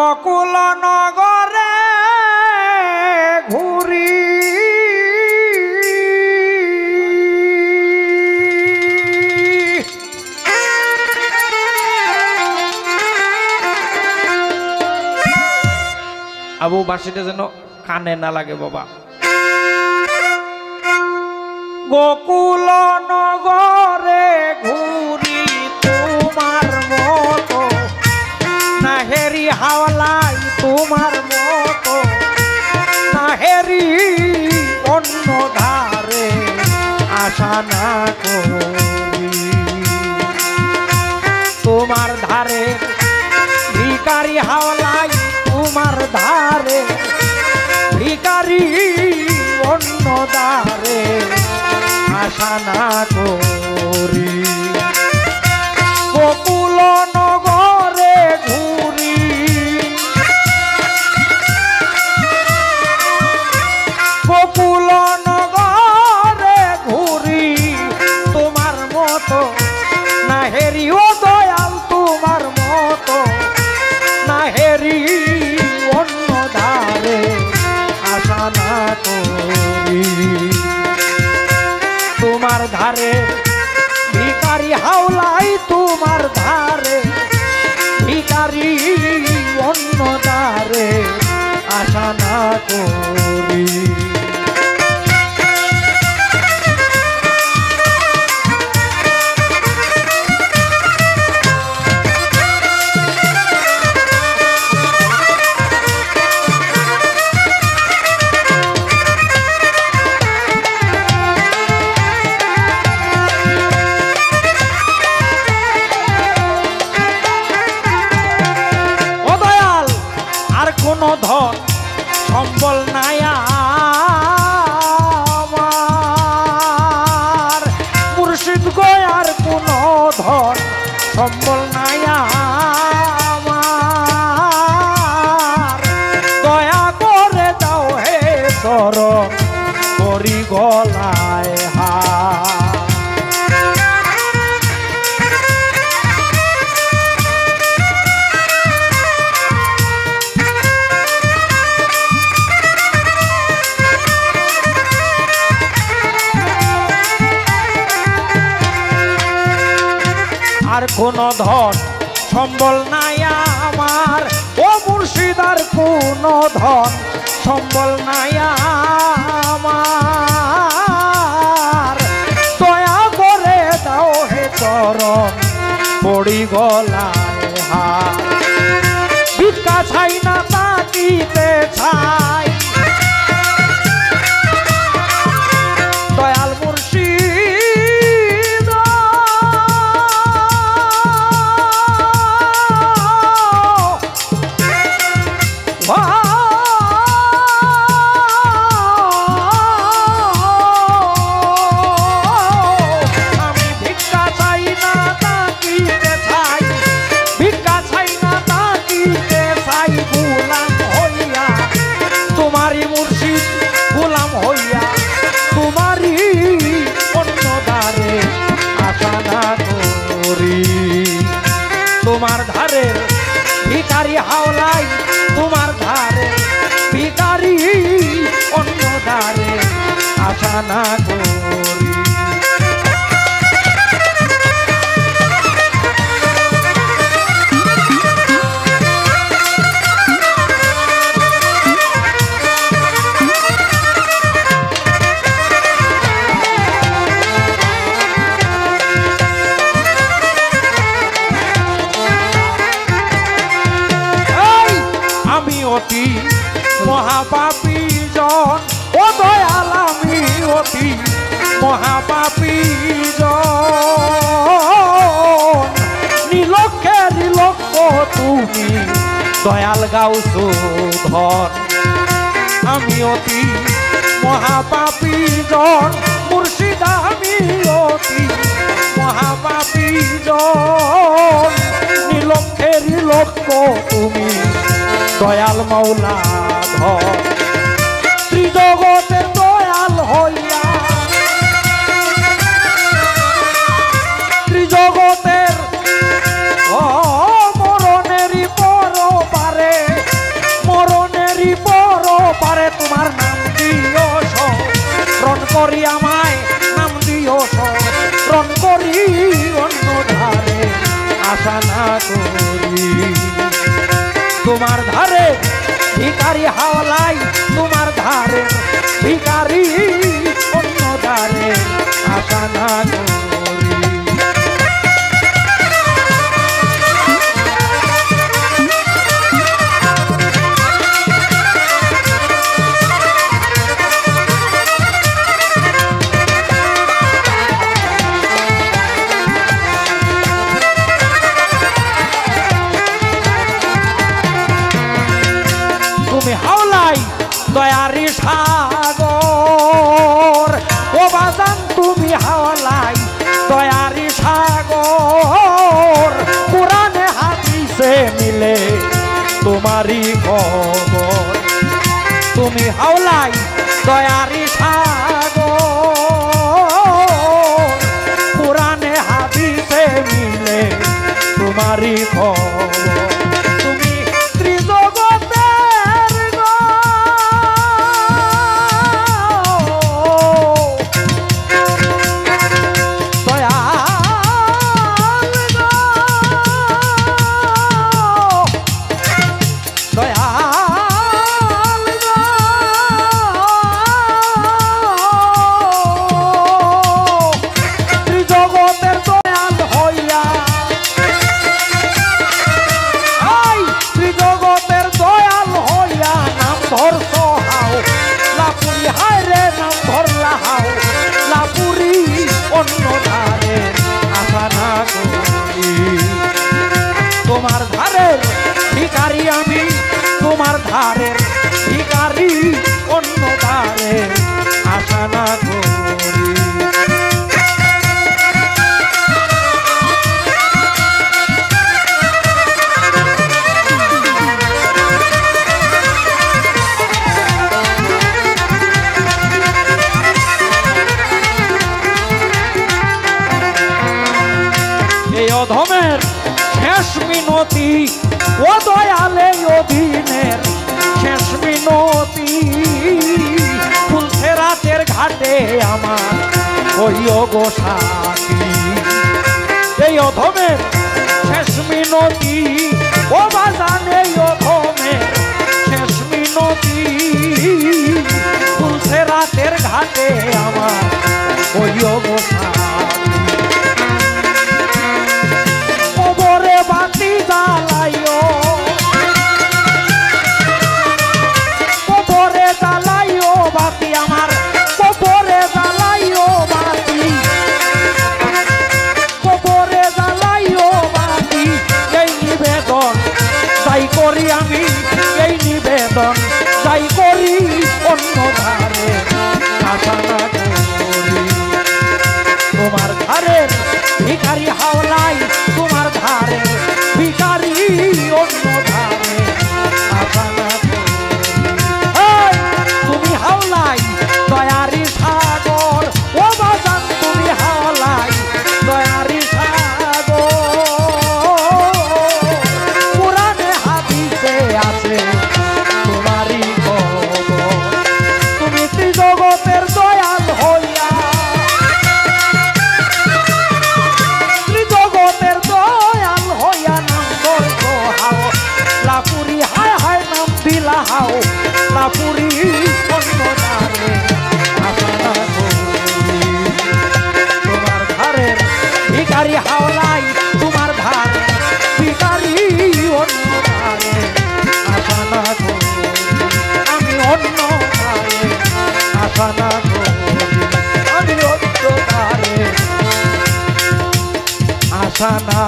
গোকুল নগরে ঘুরি আবু বাসিটা যেন কানে না লাগে বাবা। গোকুল নগরে ঘুরি তোমার মতো নাহেরি হাওলাই তোমার মতো নাহেরি অন্য ধারে আশা না করি তোমার ধারে ভিখারি হাওলাই তোমার ধারে ভিখারি অন্য ধারে আশা না করি গোকুল নগরে ঘুরি গোকুল নগরে ঘুরি তোমার মতো নাহেরি ও দয়াল তোমার মতো নাহেরি অন্য ধারে আশা না করি তোমার ধারে ভিখারি হাওলাই তোমার ধারে ভিখারি অন্য ধারে আশা না করি কোনো ধন সম্বল নাই আমার মুর্শিদ গো আর কোনো ধন সম্বল নাই আমার দয়া করে দাও হে চরণ করি গলায় হাত আর কোন ধন সম্বল নাই আমার ও মুর্শিদ আর কোন ধন সম্বল নাই আমার দয়া করে দাও হে চরণ পড়ি গলায় হাত ভিক্ষা চাই না তাকিতে চাই দয়াল মুর্শিদ আমি ভিক্ষা চাই না তাকিতে চাই ভিক্ষা চাই না তাকিতে চাই গোলাম হইয়া তোমারই মুর্শিদ গোলাম হইয়া তোমারই অন্য ধারে আশা না করি তোমার ধারে ভিখারি হাওলাই তোমার ধারে ভিখারি অন্য ধারে আশা না করি অতি মহাপাপী জন ও দয়াল আমি অতি মহাপাপী জন নীলক্ষে নীলক্ষ তুমি দয়াল গাউছো ধন আমি অতি মহাপাপী জন মুর্শিদ আমি অতি মহাপাপী জন নীলক্ষে নীলক্ষ তুমি দয়াল মৌলা ধর ত্রিজগতের দয়াল হইয়া ত্রিজগতের মরণেরই পর পারে করি। তোমার ধারে ভিখারি হাওলাই, তোমার ধারে ভিখারি অন্য ধারে আশা না করি। তুমি হাওলাই দয়ারি সাগর, ও বাজান তুমি হাওলাই দয়ারি সাগর, কোরআনে হাদিসে মিলে তোমারই খবর। তুমি হাওলাই দয়ারি সাগর, কোরআনে হাদিসে মিলে তোমারই খবর। তুমি তোমার ধারের ভিখারি আমি, তোমার ধারের ভিখারি অন্য ধারে আশা না করি। এই অধমের শেষ মিনতি, ও দয়ালে অধীনের শেষ মিনতি, ফুলছে রাতের ঘাটে আমার ওইও গো সাথী। এই অধমের শেষ মিনতি, ও বাজান এই অধমের শেষ মিনতি, ফুলছে রাতের ঘাটে আমার ওইও গো সাথী। বাতি জ্বালাইও, কবরে জ্বালাইও বাতি আমার, কবরে জ্বালাইও বাতি, কবরে জ্বালাইও বাতি। এই নিবেদন যাই করি আমি, এই নিবেদন যাই করি অন্য ধারে আশা না করি। তোমার ধারের ভিখারি হাওলাই, তোমার ধারে ভিখারি অন্য ধারে আশা না করি। তুমি হাওলাই দয়ারি সাগর, ও বাজান তুমি হাওলাই দয়ারি সাগর, কোরআনে হাদিসে আছে তোমারই খবর। তুমি ত্রিজগতের দয়াল হইয়া, ত্রিজগতের দয়াল হইয়া নাম ধরছ হাও, লাপুরি হায় হায় নাম দিলা হাও, লাপুরি অন্য ধারে আশা না করি। তোমার ধারের ভিখারি হাওলাই, তোমার ধারে ভিখারি অন্য ধারে আশা না করি। আমি অন্য ধারে আশা না করি, আমি অন্য ধারে আশা না